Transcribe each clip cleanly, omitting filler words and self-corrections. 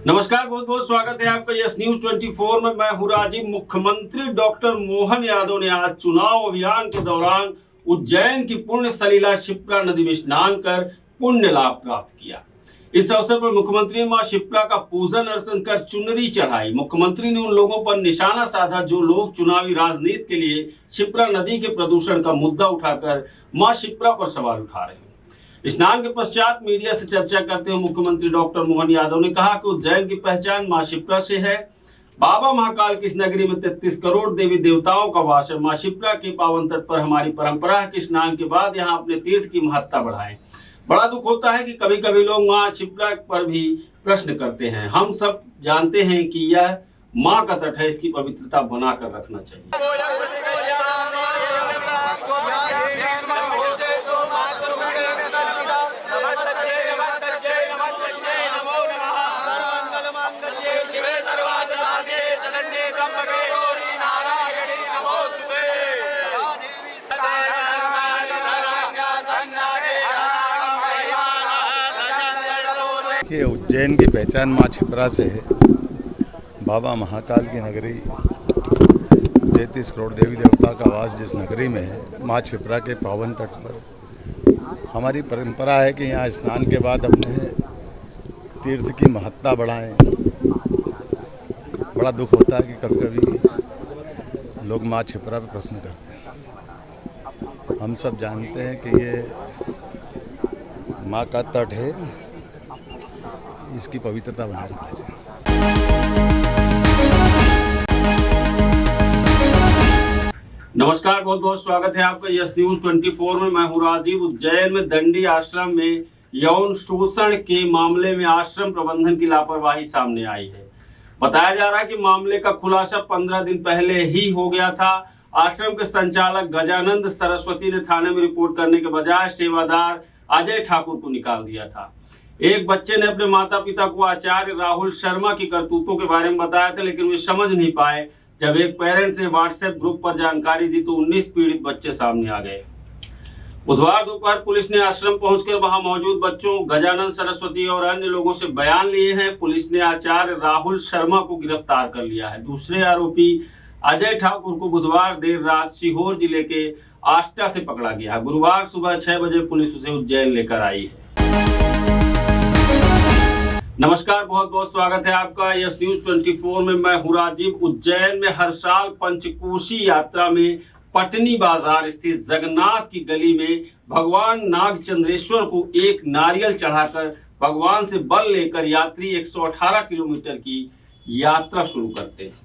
नमस्कार, बहुत बहुत स्वागत है आपका यस न्यूज 24 में। मैं हूं राजीव। मुख्यमंत्री डॉक्टर मोहन यादव ने आज चुनाव अभियान के दौरान उज्जैन की पुण्य सलीला शिप्रा नदी में स्नान कर पुण्य लाभ प्राप्त किया। इस अवसर पर मुख्यमंत्री ने मां शिप्रा का पूजन अर्चन कर चुनरी चढ़ाई। मुख्यमंत्री ने उन लोगों पर निशाना साधा जो लोग चुनावी राजनीति के लिए शिप्रा नदी के प्रदूषण का मुद्दा उठाकर मां शिप्रा पर सवाल उठा रहे हैं। स्नान के पश्चात मीडिया से चर्चा करते हुए मुख्यमंत्री डॉक्टर मोहन यादव ने कहा कि उज्जैन की पहचान मां शिप्रा से है। बाबा महाकाल की इस नगरी में 33 करोड़ देवी देवताओं का वास है। मां शिप्रा के पावन तट पर हमारी परंपरा है कि स्नान के बाद यहाँ अपने तीर्थ की महत्ता बढ़ाएं। बड़ा दुख होता है कि कभी कभी लोग मां शिप्रा पर भी प्रश्न करते हैं। हम सब जानते हैं कि यह मां का तट है, इसकी पवित्रता बनाकर रखना चाहिए। उज्जैन की पहचान मां शिप्रा से है। बाबा महाकाल की नगरी, 33 करोड़ देवी देवता का वास जिस नगरी में है, मां शिप्रा के पावन तट पर हमारी परंपरा है कि यहाँ स्नान के बाद अपने तीर्थ की महत्ता बढ़ाएं। बड़ा दुख होता है कि कभी कभी लोग मां शिप्रा पे प्रश्न करते हैं। हम सब जानते हैं कि ये मां का तट है, इसकी पवित्रता बनाए रखना चाहिए। नमस्कार, बहुत बहुत स्वागत है आपका यस न्यूज 24 में। मैं हूं राजीव। उज्जैन में दंडी आश्रम में यौन शोषण के मामले में आश्रम प्रबंधन की लापरवाही सामने आई है। बताया जा रहा है कि मामले का खुलासा 15 दिन पहले ही हो गया था। आश्रम के संचालक गजानंद सरस्वती ने थाने में रिपोर्ट करने के बजाय सेवादार अजय ठाकुर को निकाल दिया था। एक बच्चे ने अपने माता पिता को आचार्य राहुल शर्मा की करतूतों के बारे में बताया था, लेकिन वे समझ नहीं पाए। जब एक पेरेंट ने व्हाट्सएप ग्रुप पर जानकारी दी तो 19 पीड़ित बच्चे सामने आ गए। बुधवार दोपहर पुलिस ने आश्रम पहुंचकर वहां मौजूद बच्चों, गजानंद सरस्वती और अन्य लोगों से बयान लिए हैं। पुलिस ने आचार्य राहुल शर्मा को गिरफ्तार कर लिया है। दूसरे आरोपी अजय ठाकुर को बुधवार देर रात सीहोर जिले के आष्टा से पकड़ा गया। गुरुवार सुबह 6 बजे पुलिस उसे उज्जैन लेकर आई है। नमस्कार, बहुत बहुत स्वागत है आपका यस न्यूज 24 में। मैं हूं राजीव। उज्जैन में हर साल पंचकोशी यात्रा में पटनी बाजार स्थित जगन्नाथ की गली में भगवान नागचंद्रेश्वर को एक नारियल चढ़ाकर भगवान से बल लेकर यात्री 118 किलोमीटर की यात्रा शुरू करते हैं।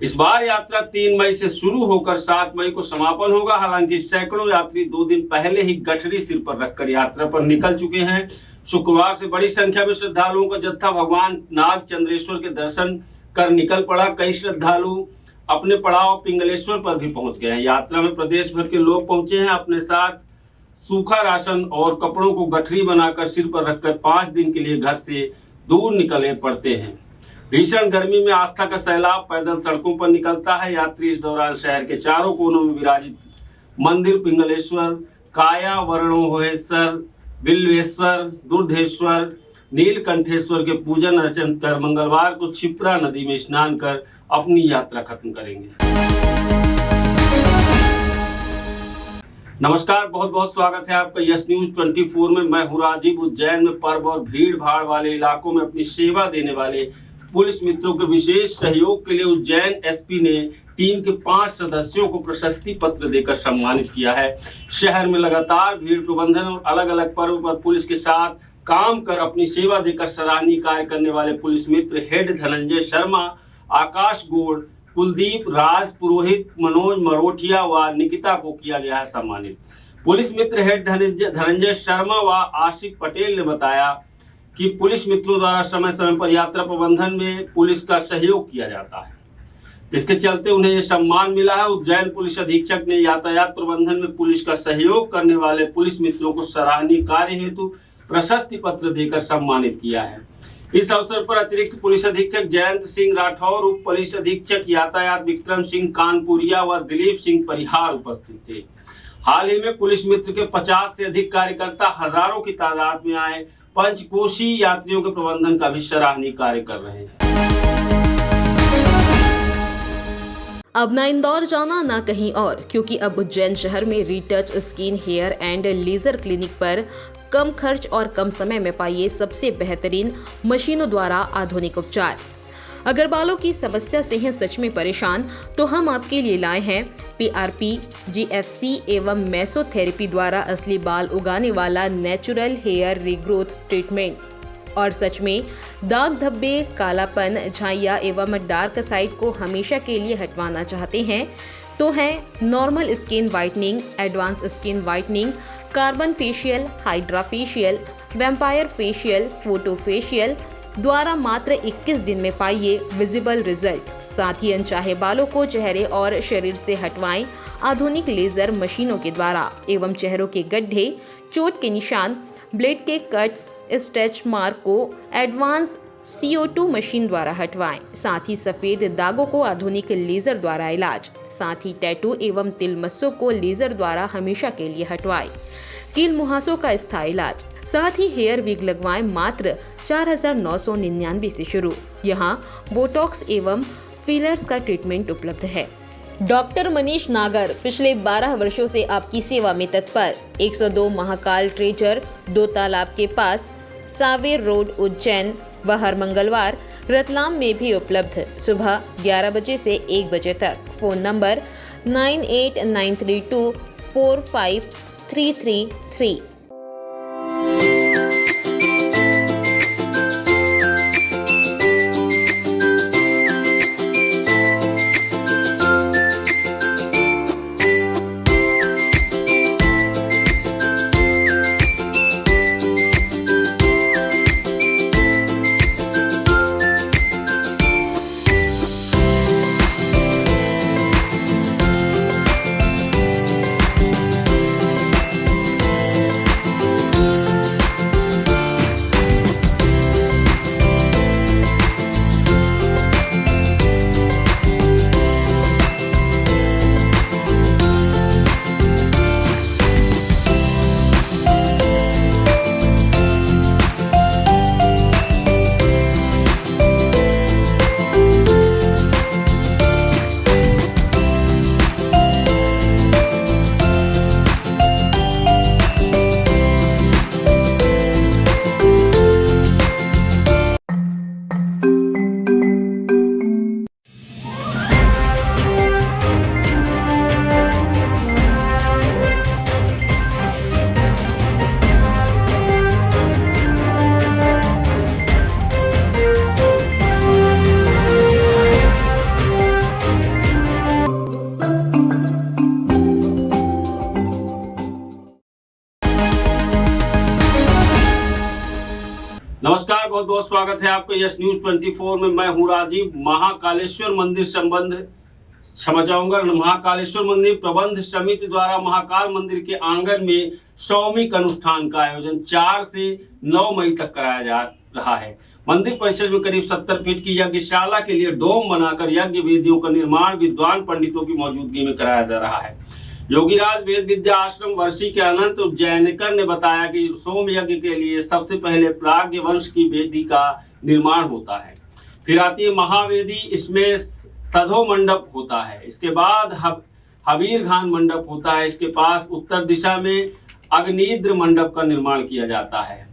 इस बार यात्रा 3 मई से शुरू होकर 7 मई को समापन होगा। हालांकि सैकड़ों यात्री 2 दिन पहले ही गठरी सिर पर रखकर यात्रा पर निकल चुके हैं। शुक्रवार से बड़ी संख्या में श्रद्धालुओं का जत्था भगवान नागचंद्रेश्वर के दर्शन कर निकल पड़ा। कई श्रद्धालु अपने पड़ाव पिंगलेश्वर पर भी पहुंच गए हैं। यात्रा में प्रदेश भर के लोग पहुंचे हैं। अपने साथ सूखा राशन और कपड़ों को गठरी बनाकर सिर पर रखकर 5 दिन के लिए घर से दूर निकले पड़ते हैं। भीषण गर्मी में आस्था का सैलाब पैदल सड़कों पर निकलता है। यात्री इस दौरान शहर के चारों कोनों में विराजित मंदिर पिंगलेश्वर, काया वरणोहेश्वर, बिल्वेश्वर, दुर्धेश्वर, नीलकंठेश्वर के पूजन अर्चन कर मंगलवार को शिप्रा नदी में स्नान कर अपनी यात्रा खत्म करेंगे। नमस्कार, बहुत बहुत स्वागत है आपका यस न्यूज 24 में। मैं हूं राजीव। उज्जैन में पर्व और भीड़ भाड़ वाले इलाकों में अपनी सेवा देने वाले पुलिस मित्रों के विशेष सहयोग के लिए उज्जैन एसपी ने टीम के 5 सदस्यों को प्रशस्ति पत्र देकर सम्मानित किया है। शहर में लगातार भीड़ प्रबंधन और अलग अलग पर्व पर पुलिस के साथ काम कर अपनी सेवा देकर सराहनीय कार्य करने वाले पुलिस मित्र हेड धनंजय शर्मा, आकाश गोड़, कुलदीप राज पुरोहित, मनोज मरोठिया व निकिता को किया गया है सम्मानित। पुलिस मित्र हेड धनंजय शर्मा व आशिक पटेल ने बताया कि पुलिस मित्रों द्वारा समय समय पर यात्रा प्रबंधन में पुलिस का सहयोग किया जाता है, इसके चलते उन्हें यह सम्मान मिला है। उज्जैन पुलिस अधीक्षक ने यातायात प्रबंधन में पुलिस का सहयोग करने वाले पुलिस मित्रों को सराहनीय कार्य हेतु प्रशस्ति पत्र देकर सम्मानित किया है। इस अवसर पर अतिरिक्त पुलिस अधीक्षक जयंत सिंह राठौर, उप पुलिस अधीक्षक यातायात विक्रम सिंह कानपुरिया व दिलीप सिंह परिहार उपस्थित थे। हाल ही में पुलिस मित्र के 50 से अधिक कार्यकर्ता हजारों की तादाद में आए पंचकोशी यात्रियों के प्रबंधन का भी सराहनीय कार्य कर रहे हैं। अब ना इंदौर जाना ना कहीं और, क्योंकि अब उज्जैन शहर में Retouch Skin Hair and Laser Clinic पर कम खर्च और कम समय में पाइए सबसे बेहतरीन मशीनों द्वारा आधुनिक उपचार। अगर बालों की समस्या से हैं सच में परेशान, तो हम आपके लिए लाए हैं PRP, GFC एवं मेसोथेरेपी द्वारा असली बाल उगाने वाला नेचुरल हेयर रीग्रोथ ट्रीटमेंट। और सच में दाग धब्बे, कालापन, झाइयाँ एवं डार्क साइड को हमेशा के लिए हटवाना चाहते हैं तो है normal skin whitening, advance skin whitening, carbon facial, hydra facial, vampire facial, photo facial द्वारा मात्र 21 दिन में पाइए विजिबल रिजल्ट। साथ ही अनचाहे बालों को चेहरे और शरीर से हटवाएं आधुनिक लेजर मशीनों के द्वारा एवं चेहरों के गड्ढे, चोट के निशान, ब्लेड के कट्स, स्ट्रेच मार्क को एडवांस CO2 मशीन द्वारा हटवाएं। साथ ही सफेद दागों को आधुनिक लेजर द्वारा इलाज। साथ ही टैटू एवं तिल मस्सों को लेजर द्वारा हमेशा के लिए हटवाएं। कील मुहासों का स्थायी इलाज। साथ ही हेयर विग लगवाएं मात्र 4,999 से शुरू। यहाँ बोटॉक्स एवं फिलर्स का ट्रीटमेंट उपलब्ध है। डॉक्टर मनीष नागर पिछले 12 वर्षों से आपकी सेवा में तत्पर। 102 महाकाल ट्रेजर, 2 तालाब के पास, सावेर रोड, उज्जैन व हर मंगलवार रतलाम में भी उपलब्ध। सुबह 11 बजे से 1 बजे तक। Phone number 9893245333। नमस्कार, बहुत बहुत स्वागत है आपका यस न्यूज 24 में। मैं हूं राजीव। महाकालेश्वर मंदिर महाकालेश्वर मंदिर प्रबंध समिति द्वारा महाकाल मंदिर के आंगन में सौमिक अनुष्ठान का आयोजन 4 से 9 मई तक कराया जा रहा है। मंदिर परिसर में करीब 70 फीट की यज्ञशाला के लिए डोम बनाकर यज्ञ वेदियों का निर्माण विद्वान पंडितों की मौजूदगी में कराया जा रहा है। योगीराज वेद विद्या आश्रम वर्षी के अनंत उज्जैनकर ने बताया कि सोम यज्ञ के लिए सबसे पहले प्राग्ञ वंश की वेदी का निर्माण होता है, फिर आती है महावेदी, इसमें सधो मंडप होता है, इसके बाद हवीर घान मंडप होता है, इसके पास उत्तर दिशा में अग्निद्र मंडप का निर्माण किया जाता है।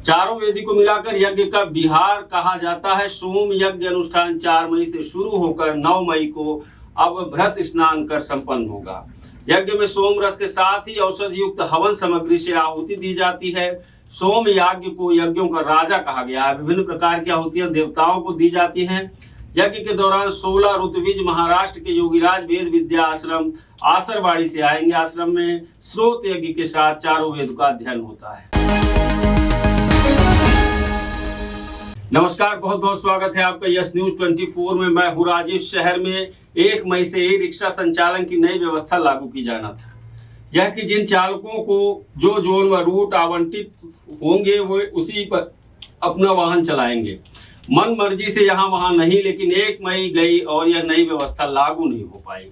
चारों वेदी को मिलाकर यज्ञ का विहार कहा जाता है। सोम यज्ञ अनुष्ठान 4 मई से शुरू होकर 9 मई को अब भ्रत स्नान कर संपन्न होगा। यज्ञ में सोम रस के साथ ही औषध युक्त हवन सामग्री से आहुति दी जाती है। सोम याज्ञ को यज्ञों का राजा कहा गया है। विभिन्न प्रकार की आहुतियां देवताओं को दी जाती हैं। यज्ञ के दौरान 16 ऋतुविज महाराष्ट्र के योगीराज वेद विद्या आश्रम आसरवाड़ी से आएंगे। आश्रम में स्रोत यज्ञ के साथ चारों वेद का अध्ययन होता है। नमस्कार, बहुत बहुत स्वागत है आपका यस न्यूज 24 में। मैं हूं राजीव। शहर में 1 मई से ई रिक्शा संचालन की नई व्यवस्था लागू की जाना था। यह कि जिन चालकों को जो जोन व रूट आवंटित होंगे वो उसी पर अपना वाहन चलाएंगे। मन मर्जी से यहाँ वहां नहीं, लेकिन 1 मई गई और यह नई व्यवस्था लागू नहीं हो पाई,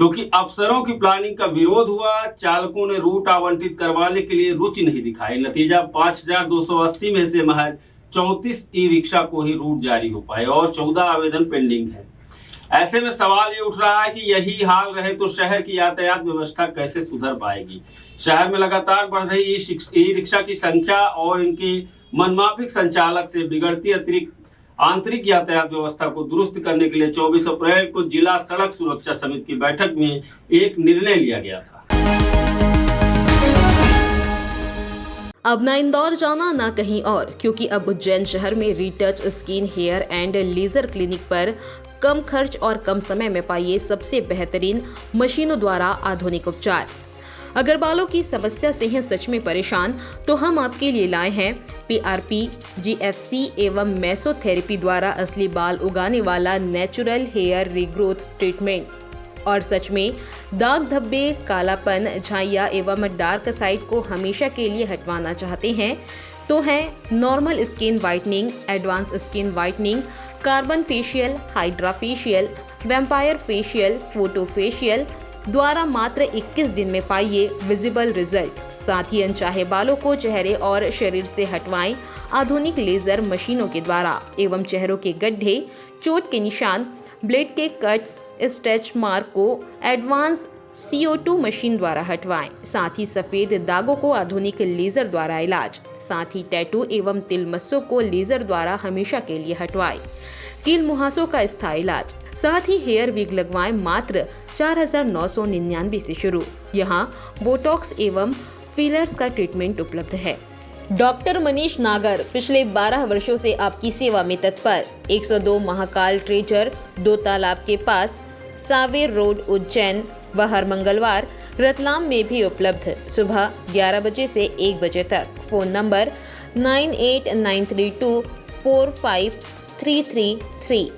क्योंकि अफसरों की प्लानिंग का विरोध हुआ, चालकों ने रूट आवंटित करवाने के लिए रुचि नहीं दिखाई। नतीजा 5280 में से महज 34 ई रिक्शा को ही रूट जारी हो पाए और 14 आवेदन पेंडिंग है। ऐसे में सवाल ये उठ रहा है कि यही हाल रहे तो शहर की यातायात व्यवस्था कैसे सुधर पाएगी। शहर में लगातार बढ़ रही ई रिक्शा की संख्या और इनकी मनमाफिक संचालक से बिगड़ती अतिरिक्त आंतरिक यातायात व्यवस्था को दुरुस्त करने के लिए 24 अप्रैल को जिला सड़क सुरक्षा समिति की बैठक में एक निर्णय लिया गया था। अब ना इंदौर जाना ना कहीं और, क्योंकि अब उज्जैन शहर में Retouch Skin Hair and Laser Clinic पर कम खर्च और कम समय में पाइए सबसे बेहतरीन मशीनों द्वारा आधुनिक उपचार। अगर बालों की समस्या से हैं सच में परेशान, तो हम आपके लिए लाए हैं PRP, GFC एवं मेसोथेरेपी द्वारा असली बाल उगाने वाला नेचुरल हेयर रीग्रोथ ट्रीटमेंट। और सच में दाग धब्बे, कालापन, झाइयाँ एवं डार्क साइड को हमेशा के लिए हटवाना चाहते हैं तो है normal skin whitening, advance skin whitening, carbon facial, hydra facial, vampire facial, photo facial द्वारा मात्र 21 दिन में पाइए विजिबल रिजल्ट। साथ ही अनचाहे बालों को चेहरे और शरीर से हटवाएं आधुनिक लेजर मशीनों के द्वारा एवं चेहरों के गड्ढे, चोट के निशान, ब्लेड के कट्स, स्ट्रेच मार्क को एडवांस CO2 मशीन द्वारा हटवाएं। साथ ही सफेद दागों को आधुनिक लेजर द्वारा इलाज। साथ ही टैटू एवं तिल मस्सों को लेजर द्वारा हमेशा के लिए हटवाएं। कील मुहासों का स्थायी इलाज। साथ ही हेयर विग लगवाएं मात्र 4999 से शुरू। यहाँ बोटॉक्स एवं फिलर्स का ट्रीटमेंट उपलब्ध है। डॉक्टर मनीष नागर पिछले 12 वर्षों से आपकी सेवा में तत्पर। 102 महाकाल ट्रेजर, 2 तालाब के पास, सावेर रोड, उज्जैन व हर मंगलवार रतलाम में भी उपलब्ध। सुबह 11 बजे से 1 बजे तक। Phone number 9893245333।